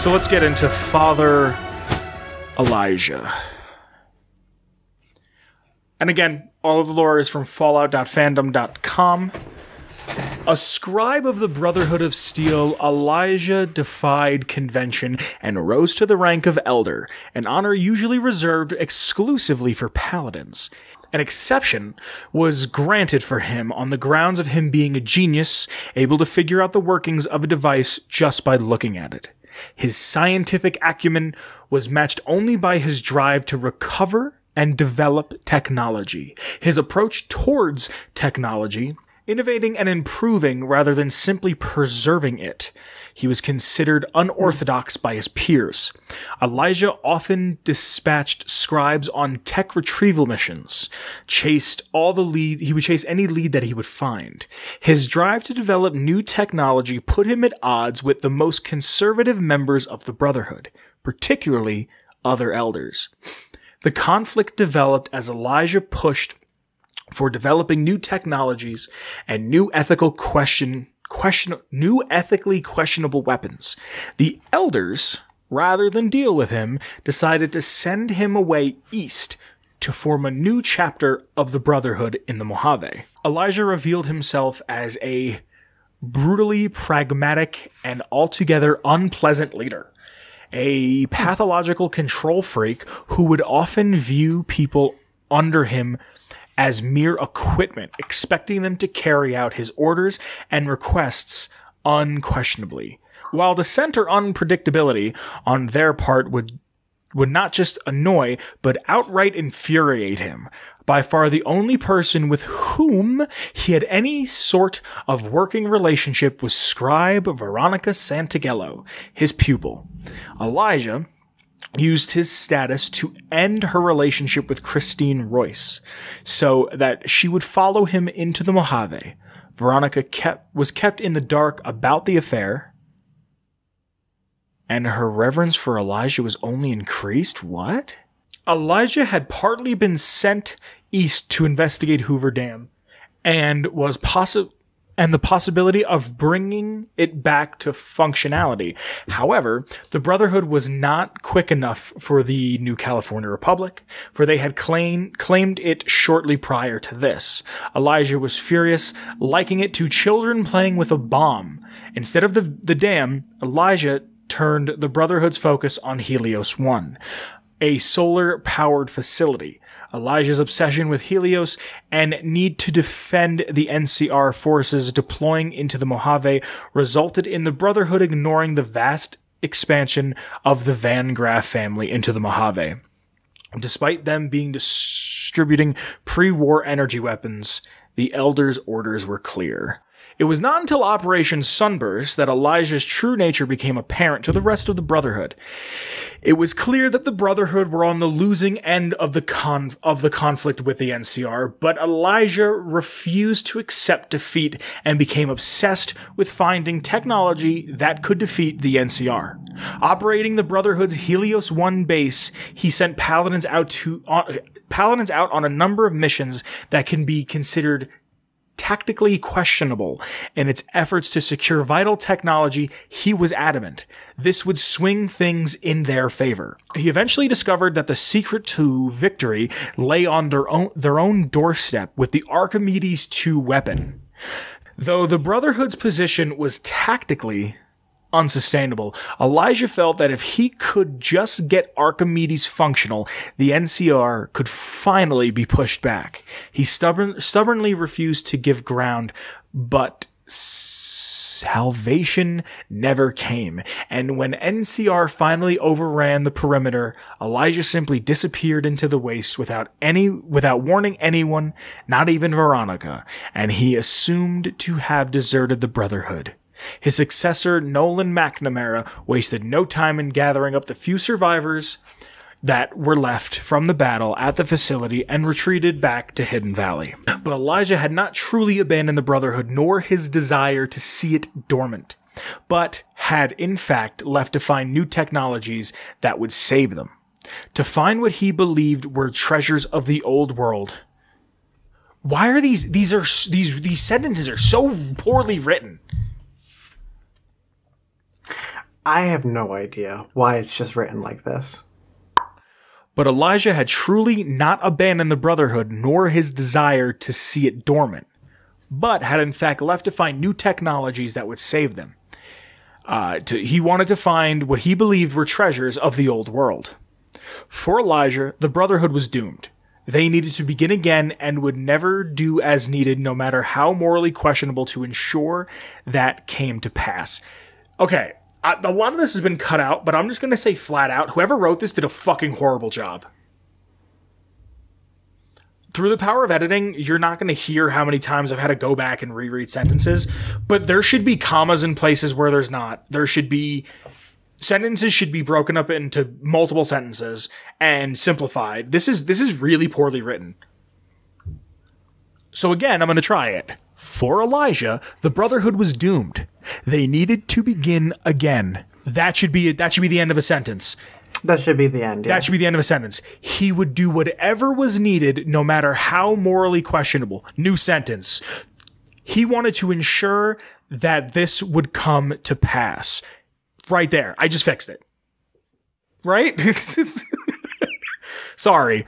So let's get into Father Elijah. And again, all of the lore is from fallout.fandom.com. A scribe of the Brotherhood of Steel, Elijah defied convention and rose to the rank of Elder, an honor usually reserved exclusively for paladins. An exception was granted for him on the grounds of him being a genius, able to figure out the workings of a device just by looking at it. His scientific acumen was matched only by his drive to recover and develop technology. His approach towards technology, innovating and improving rather than simply preserving it. He was considered unorthodox by his peers. Elijah often dispatched scribes on tech retrieval missions, he would chase any lead that he would find. His drive to develop new technology put him at odds with the most conservative members of the Brotherhood, particularly other elders. The conflict developed as Elijah pushed for developing new technologies and new ethically questionable weapons. The elders, rather than deal with him, decided to send him away east to form a new chapter of the Brotherhood in the Mojave. Elijah revealed himself as a brutally pragmatic and altogether unpleasant leader. A pathological control freak who would often view people under him as mere equipment, expecting them to carry out his orders and requests unquestionably. While dissent or unpredictability on their part would not just annoy, but outright infuriate him. By far the only person with whom he had any sort of working relationship was scribe Veronica Santigello, his pupil. Elijah used his status to end her relationship with Christine Royce, so that she would follow him into the Mojave. Veronica was kept in the dark about the affair, and her reverence for Elijah was only increased? What? Elijah had partly been sent east to investigate Hoover Dam, and the possibility of bringing it back to functionality. However, the Brotherhood was not quick enough for the New California Republic, for they had claimed it shortly prior to this. Elijah was furious, liking it to children playing with a bomb. Instead of the dam, Elijah turned the Brotherhood's focus on Helios 1, a solar-powered facility. Elijah's obsession with Helios and need to defend the NCR forces deploying into the Mojave resulted in the Brotherhood ignoring the vast expansion of the Van Graff family into the Mojave. Despite them being distributing pre-war energy weapons, the Elders' orders were clear. It was not until Operation Sunburst that Elijah's true nature became apparent to the rest of the Brotherhood. It was clear that the Brotherhood were on the losing end of the conflict with the NCR, but Elijah refused to accept defeat and became obsessed with finding technology that could defeat the NCR. Operating the Brotherhood's Helios 1 base, he sent paladins out on a number of missions that can be considered tactically questionable. In its efforts to secure vital technology, he was adamant this would swing things in their favor. He eventually discovered that the secret to victory lay on their own doorstep with the Archimedes II weapon. Though the Brotherhood's position was tactically unsustainable, Elijah felt that if he could just get Archimedes functional, the NCR could finally be pushed back. He stubbornly refused to give ground, but salvation never came. And when NCR finally overran the perimeter, Elijah simply disappeared into the waste without warning anyone, not even Veronica, and he assumed to have deserted the Brotherhood. His successor, Nolan McNamara, wasted no time in gathering up the few survivors that were left from the battle at the facility and retreated back to Hidden Valley. But Elijah had not truly abandoned the Brotherhood, nor his desire to see it dormant, but had in fact left to find new technologies that would save them, to find what he believed were treasures of the old world. Why are these sentences are so poorly written? I have no idea why it's just written like this. But Elijah had truly not abandoned the Brotherhood nor his desire to see it dormant, but had in fact left to find new technologies that would save them. He wanted to find what he believed were treasures of the old world. For Elijah, the Brotherhood was doomed. They needed to begin again and would never do as needed, no matter how morally questionable, to ensure that came to pass. Okay, a lot of this has been cut out, but I'm just going to say flat out, whoever wrote this did a fucking horrible job. Through the power of editing, you're not going to hear how many times I've had to go back and reread sentences, but there should be commas in places where there's not. There should be... Sentences should be broken up into multiple sentences and simplified. This is really poorly written. So again, I'm going to try it. For Elijah, the Brotherhood was doomed. They needed to begin again. That should be the end of a sentence. That should be the end. Yeah. That should be the end of a sentence. He would do whatever was needed, no matter how morally questionable. New sentence. He wanted to ensure that this would come to pass. Right there. I just fixed it. Right? Sorry.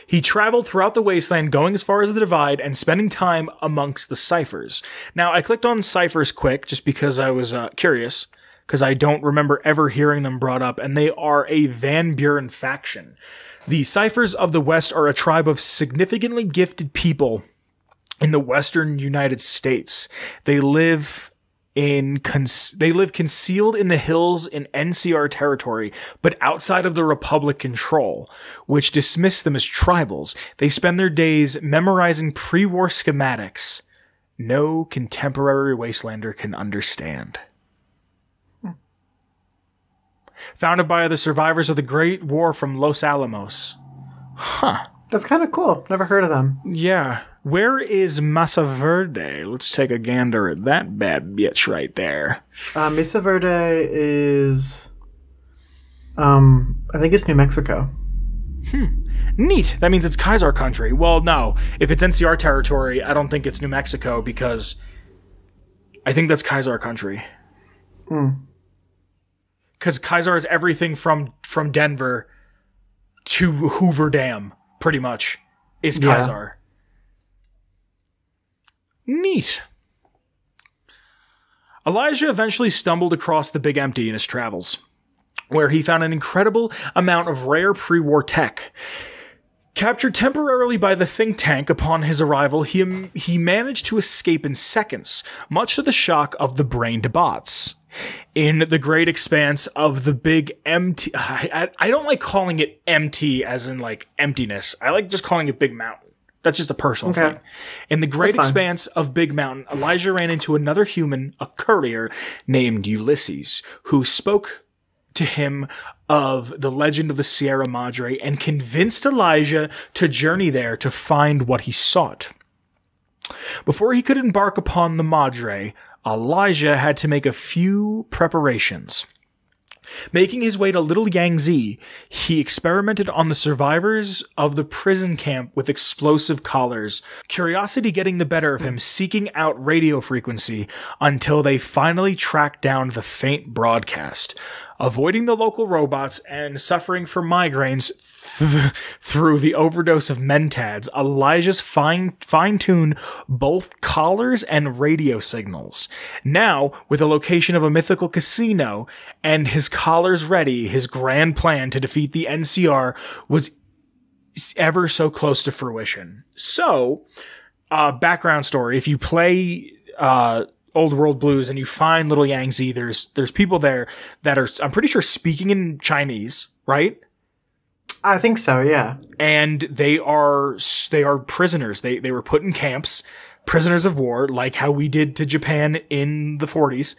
He traveled throughout the wasteland, going as far as the Divide and spending time amongst the ciphers. Now, I clicked on ciphers quick just because I was curious, because I don't remember ever hearing them brought up, and they are a Van Buren faction. The ciphers of the West are a tribe of significantly gifted people in the western United States. They live concealed in the hills in NCR territory, but outside of the Republic control, which dismiss them as tribals. They spend their days memorizing pre-war schematics no contemporary wastelander can understand. Founded by the survivors of the Great War from Los Alamos. Huh. That's kind of cool. Never heard of them. Yeah. Where is Mesa Verde? Let's take a gander at that bad bitch right there. Mesa Verde is... I think it's New Mexico. Neat. That means it's Kaiser country. Well, no. If it's NCR territory, I don't think it's New Mexico because I think that's Kaiser country. Because Kaiser is everything from Denver to Hoover Dam, pretty much, is Kaiser. Yeah. Neat. Elijah eventually stumbled across the Big Empty in his travels, where he found an incredible amount of rare pre-war tech. Captured temporarily by the think tank upon his arrival, he managed to escape in seconds, much to the shock of the brained bots. In the great expanse of the Big Empty... I don't like calling it empty as in, like, emptiness. I like just calling it Big Mountain. That's just a personal thing. In the great expanse of Big Mountain, Elijah ran into another human, a courier, named Ulysses, who spoke to him of the legend of the Sierra Madre and convinced Elijah to journey there to find what he sought. Before he could embark upon the Madre, Elijah had to make a few preparations. Making his way to Little Yangtze, he experimented on the survivors of the prison camp with explosive collars, curiosity getting the better of him, seeking out radio frequency until they finally tracked down the faint broadcast. Avoiding the local robots and suffering from migraines through the overdose of Mentads, Elijah's fine-tuned both collars and radio signals. Now, with the location of a mythical casino and his collars ready, his grand plan to defeat the NCR was ever so close to fruition. So, background story, if you play Old World Blues and you find Little Yangtze, there's people there that are, I'm pretty sure, speaking in Chinese, right? I think so, yeah. And they are prisoners. They were put in camps, prisoners of war, like how we did to Japan in the 40s.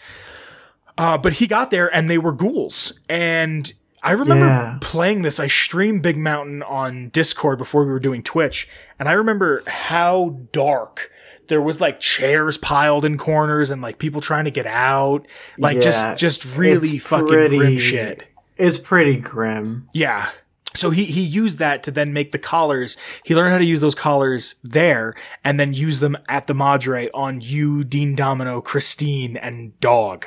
But he got there and they were ghouls. And I remember playing this. I streamed Big Mountain on Discord before we were doing Twitch. And I remember how dark. There was like chairs piled in corners and like people trying to get out. Like just really fucking grim shit. It's pretty grim. Yeah. So he used that to then make the collars. He learned how to use those collars there and then use them at the Madre on you, Dean Domino, Christine, and Dog.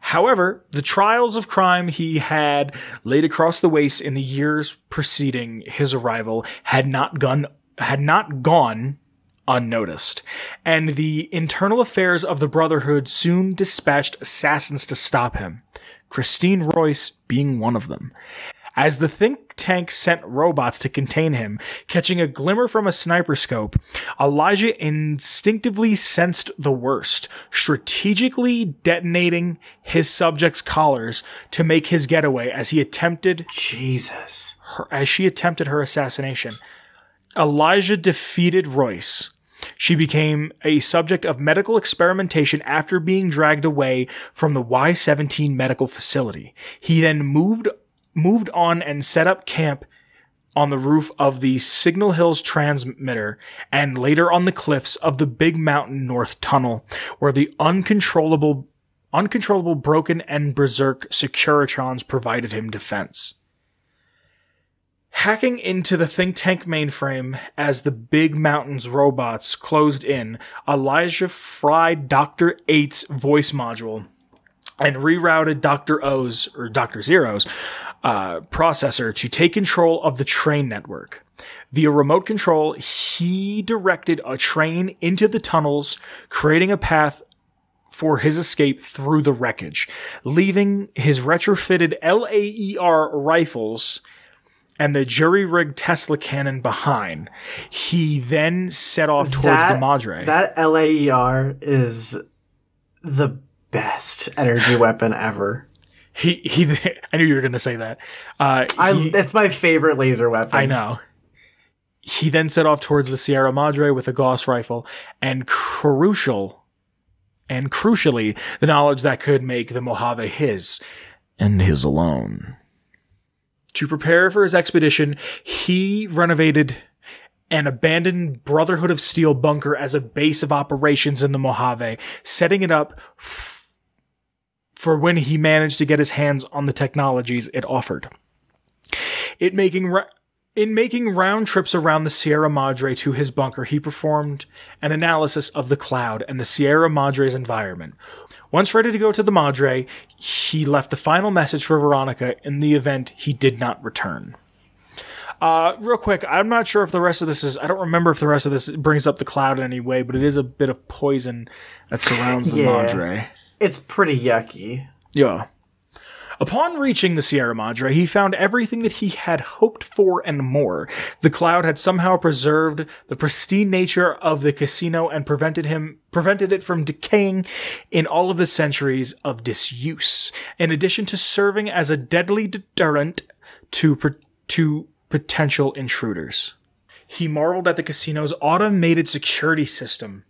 However, the trials of crime he had laid across the waste in the years preceding his arrival had not gone unnoticed, and the internal affairs of the Brotherhood soon dispatched assassins to stop him, Christine Royce being one of them. As the think tank sent robots to contain him, catching a glimmer from a sniper scope, Elijah instinctively sensed the worst, strategically detonating his subject's collars to make his getaway as she attempted her assassination. Elijah defeated Royce. She became a subject of medical experimentation after being dragged away from the Y-17 medical facility. He then moved on and set up camp on the roof of the Signal Hills transmitter and later on the cliffs of the Big Mountain North Tunnel, where the uncontrollable Broken and Berserk Securitrons provided him defense. Hacking into the think tank mainframe as the Big Mountain's robots closed in, Elijah fried Dr. 8's voice module and rerouted Dr. Zero's processor to take control of the train network. Via remote control, he directed a train into the tunnels, creating a path for his escape through the wreckage, leaving his retrofitted LAER rifles and the jury-rigged Tesla cannon behind. He then set off towards the Madre. That LAER is the best energy weapon ever. I knew you were going to say that. It's my favorite laser weapon. I know. He then set off towards the Sierra Madre with a Gauss rifle, and crucially, the knowledge that could make the Mojave his, and his alone. To prepare for his expedition, he renovated an abandoned Brotherhood of Steel bunker as a base of operations in the Mojave, setting it up for when he managed to get his hands on the technologies it offered. In making round trips around the Sierra Madre to his bunker, he performed an analysis of the cloud and the Sierra Madre's environment. Once ready to go to the Madre, he left the final message for Veronica in the event he did not return. Real quick, I'm not sure if the rest of this I don't remember if the rest of this brings up the cloud in any way, but it is a bit of poison that surrounds the Madre. It's pretty yucky. Yeah. Upon reaching the Sierra Madre, he found everything that he had hoped for and more. The cloud had somehow preserved the pristine nature of the casino and prevented it from decaying in all of the centuries of disuse, in addition to serving as a deadly deterrent to potential intruders. He marveled at the casino's automated security system,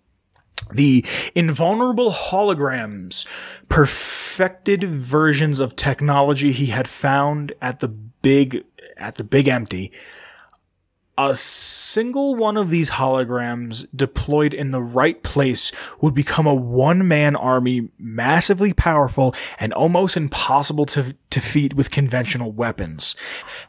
the invulnerable holograms, perfected versions of technology he had found at the Big Empty. A single one of these holograms deployed in the right place would become a one-man army, massively powerful and almost impossible to defeat with conventional weapons.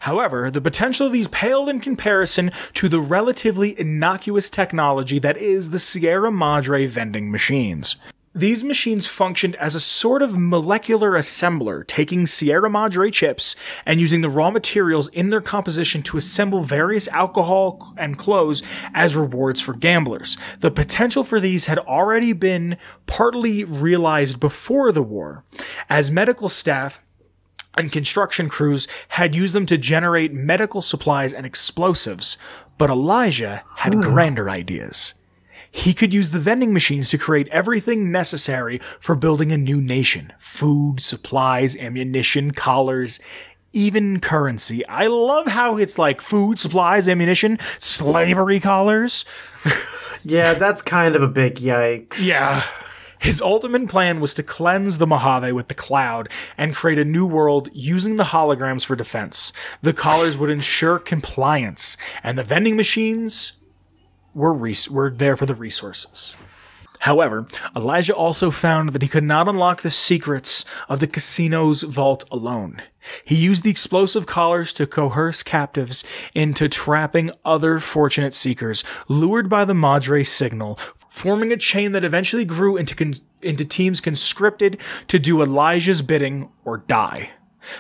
However, the potential of these paled in comparison to the relatively innocuous technology that is the Sierra Madre vending machines. These machines functioned as a sort of molecular assembler, taking Sierra Madre chips and using the raw materials in their composition to assemble various alcohol and clothes as rewards for gamblers. The potential for these had already been partly realized before the war, as medical staff and construction crews had used them to generate medical supplies and explosives. But Elijah had grander ideas. He could use the vending machines to create everything necessary for building a new nation. Food, supplies, ammunition, collars, even currency. I love how it's like food, supplies, ammunition, slavery collars. Yeah, that's kind of a big yikes. Yeah. His ultimate plan was to cleanse the Mojave with the cloud and create a new world using the holograms for defense. The collars would ensure compliance, and the vending machines were there for the resources. However, Elijah also found that he could not unlock the secrets of the casino's vault alone. He used the explosive collars to coerce captives into trapping other fortunate seekers, lured by the Madre signal, forming a chain that eventually grew into teams conscripted to do Elijah's bidding or die.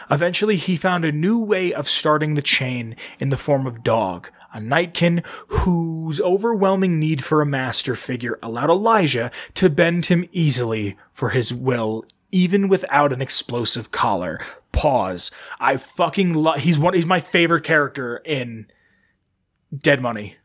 Eventually, he found a new way of starting the chain in the form of Dog, a Nightkin whose overwhelming need for a master figure allowed Elijah to bend him easily for his will, even without an explosive collar. Pause. I fucking love. He's my favorite character in Dead Money.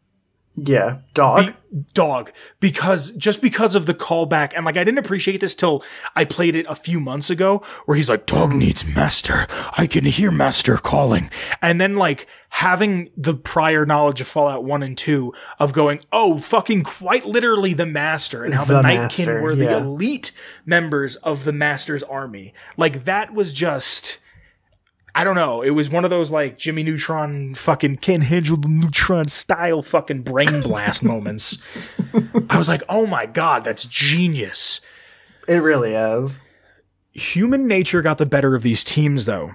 Yeah, Dog. Dog. Because of the callback, and like I didn't appreciate this till I played it a few months ago, where he's like, Dog needs master. I can hear master calling. And then like having the prior knowledge of Fallout 1 and 2 of going, oh, fucking quite literally the master, and how the Nightkin were the elite members of the master's army. Like that was just, I don't know. It was one of those like Jimmy Neutron fucking can't handle the Neutron style fucking brain blast moments. I was like, oh my God, that's genius. It really is. Human nature got the better of these teams though.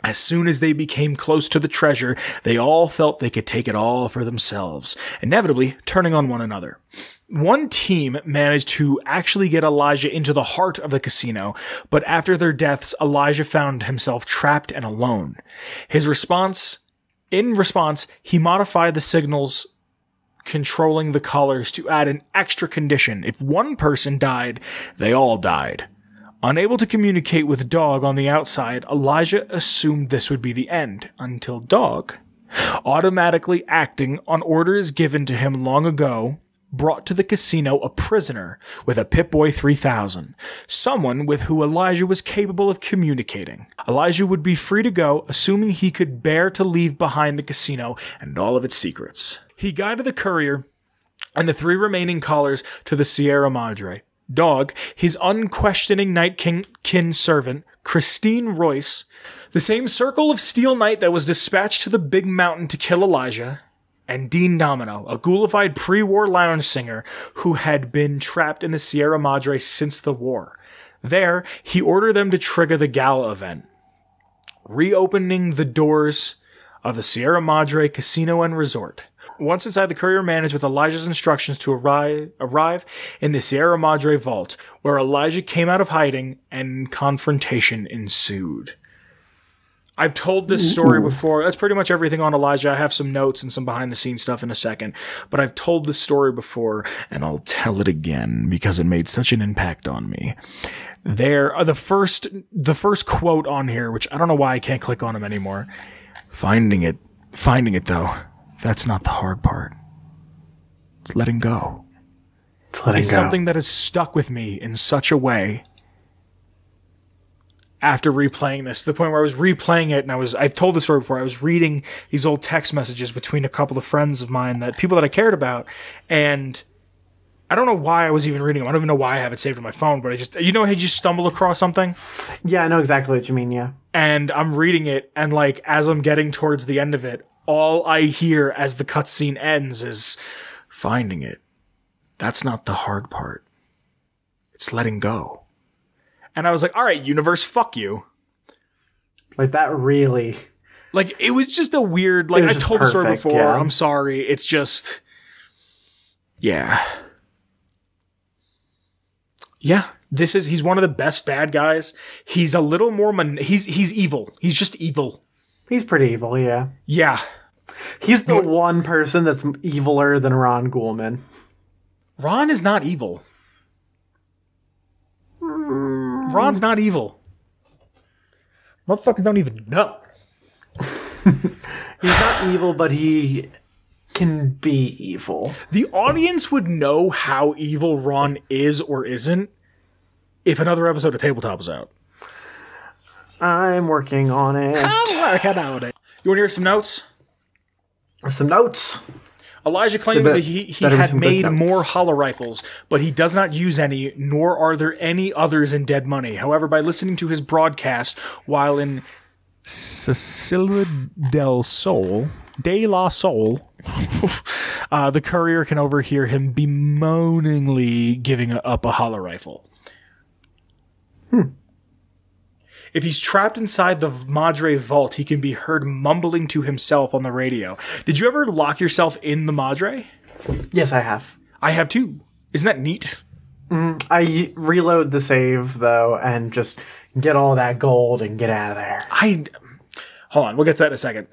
As soon as they became close to the treasure, they all felt they could take it all for themselves, inevitably turning on one another. One team managed to actually get Elijah into the heart of the casino, but after their deaths, Elijah found himself trapped and alone. In response, he modified the signals controlling the collars to add an extra condition. If one person died, they all died. Unable to communicate with Dog on the outside, Elijah assumed this would be the end, until Dog, automatically acting on orders given to him long ago, brought to the casino a prisoner with a Pip-Boy 3000, someone with who Elijah was capable of communicating. Elijah would be free to go, assuming he could bear to leave behind the casino and all of its secrets. He guided the courier and the 3 remaining callers to the Sierra Madre. Dog, his unquestioning Nightkin servant, Christine Royce, the same circle of Steel Knight that was dispatched to the Big Mountain to kill Elijah, and Dean Domino, a ghoulified pre-war lounge singer who had been trapped in the Sierra Madre since the war. There, he ordered them to trigger the gala event, reopening the doors of the Sierra Madre Casino and Resort. Once inside, the courier managed with Elijah's instructions to arrive in the Sierra Madre vault, where Elijah came out of hiding and confrontation ensued. I've told this story before. That's pretty much everything on Elijah. I have some notes and some behind-the-scenes stuff in a second, but I've told this story before, and I'll tell it again because it made such an impact on me. The first quote on here, which I don't know why I can't click on him anymore. Finding it though. That's not the hard part. It's letting go. It's something that has stuck with me in such a way after replaying this, to the point where I was replaying it and I've told the story before, I was reading these old text messages between a couple of friends of mine, people that I cared about, and I don't know why I was even reading them. I don't even know why I have it saved on my phone, but I just, you just stumble across something? Yeah, I know exactly what you mean, yeah. And I'm reading it, and like, as I'm getting towards the end of it, all I hear as the cutscene ends is, finding it. That's not the hard part. It's letting go. And I was like, all right, universe, fuck you. Like, that really... Like, it was just a weird... Like, I told the story before. Yeah. I'm sorry. It's just... Yeah. Yeah. He's one of the best bad guys. He's a little more... He's evil. He's just evil. He's pretty evil, yeah. Yeah. He's the one person that's eviler than Ron Goulman. Ron is not evil. Ron's not evil. Motherfuckers don't even know. He's not evil, but he can be evil. The audience would know how evil Ron is or isn't if another episode of Tabletop was out. I'm working on it. I'm working on it. You want to hear some notes? Some notes. Elijah claims that he had made more hollow rifles, but he does not use any, nor are there any others in Dead Money. However, by listening to his broadcast while in Sicily del Sol, De La Soul, the courier can overhear him bemoaningly giving up a hollow rifle. If he's trapped inside the Madre vault, he can be heard mumbling to himself on the radio. Did you ever lock yourself in the Madre? Yes, I have. I have too. Isn't that neat? I reload the save, though, and just get all that gold and get out of there. Hold on, we'll get to that in a second.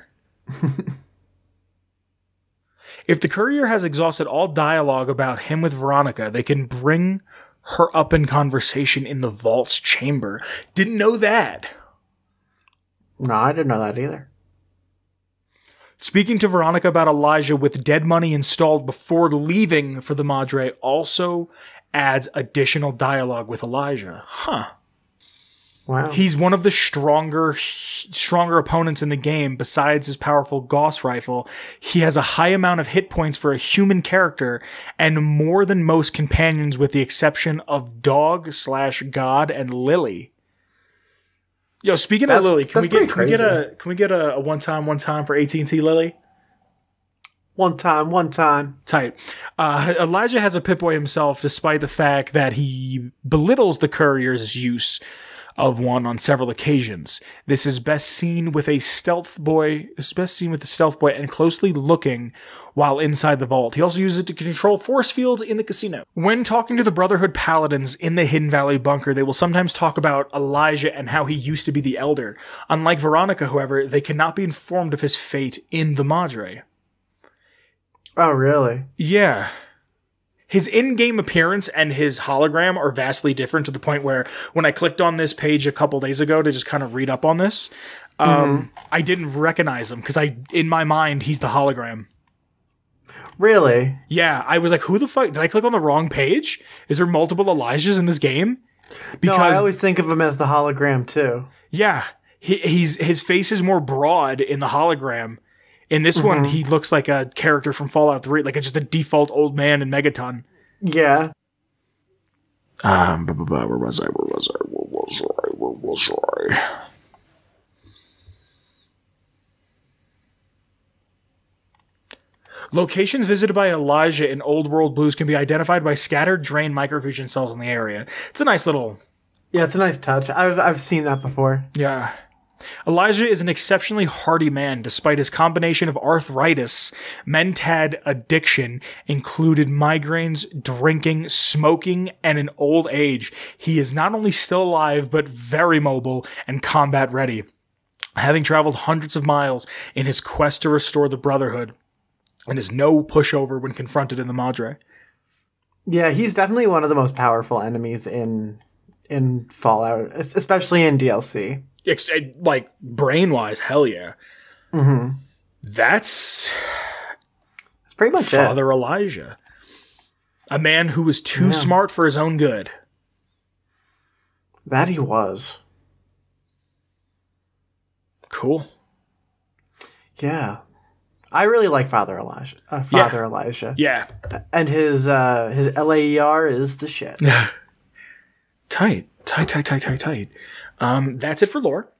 If the courier has exhausted all dialogue about him with Veronica, they can bring her up in conversation in the vault's chamber. Didn't know that. No, I didn't know that either. Speaking to Veronica about Elijah with dead money installed before leaving for the Madre also adds additional dialogue with Elijah. Huh. Wow. He's one of the stronger opponents in the game. Besides his powerful Gauss rifle, he has a high amount of hit points for a human character and more than most companions with the exception of Dog/God and Lily. Yo, speaking of Lily, can we get a one time for AT&T Lily? One time. Tight. Elijah has a Pip-Boy himself, despite the fact that he belittles the courier's use of one on several occasions. This is best seen with a stealth boy. And closely looking while inside the vault. He also uses it to control force fields in the casino. When talking to the Brotherhood Paladins in the Hidden Valley bunker, they will sometimes talk about Elijah and how he used to be the Elder. Unlike Veronica, however, they cannot be informed of his fate in the Madre. Oh, really? Yeah. His in-game appearance and his hologram are vastly different to the point where when I clicked on this page a couple days ago to just kind of read up on this, I didn't recognize him because in my mind, he's the hologram. Really? Yeah, I was like, who the fuck? Did I click on the wrong page? Is there multiple Elijahs in this game? Because I always think of him as the hologram too. Yeah, his face is more broad in the hologram. In this one, he looks like a character from Fallout 3, like just a default old man in Megaton. Yeah. Where was I? Locations visited by Elijah in Old World Blues can be identified by scattered drain microfusion cells in the area. It's a nice little... Yeah, it's a nice touch. I've seen that before. Yeah. Elijah is an exceptionally hardy man, despite his combination of arthritis, mentad addiction, included migraines, drinking, smoking, and an old age. He is not only still alive, but very mobile and combat ready, having traveled hundreds of miles in his quest to restore the Brotherhood, and is no pushover when confronted in the Madre. Yeah, he's definitely one of the most powerful enemies in Fallout, especially in DLC. Like, brain-wise, hell yeah. Mm-hmm. That's pretty much Father Elijah. A man who was too smart for his own good. That he was. Cool. Yeah. I really like Father Elijah. Elijah. Yeah. And his LAER is the shit. Tight. That's it for lore.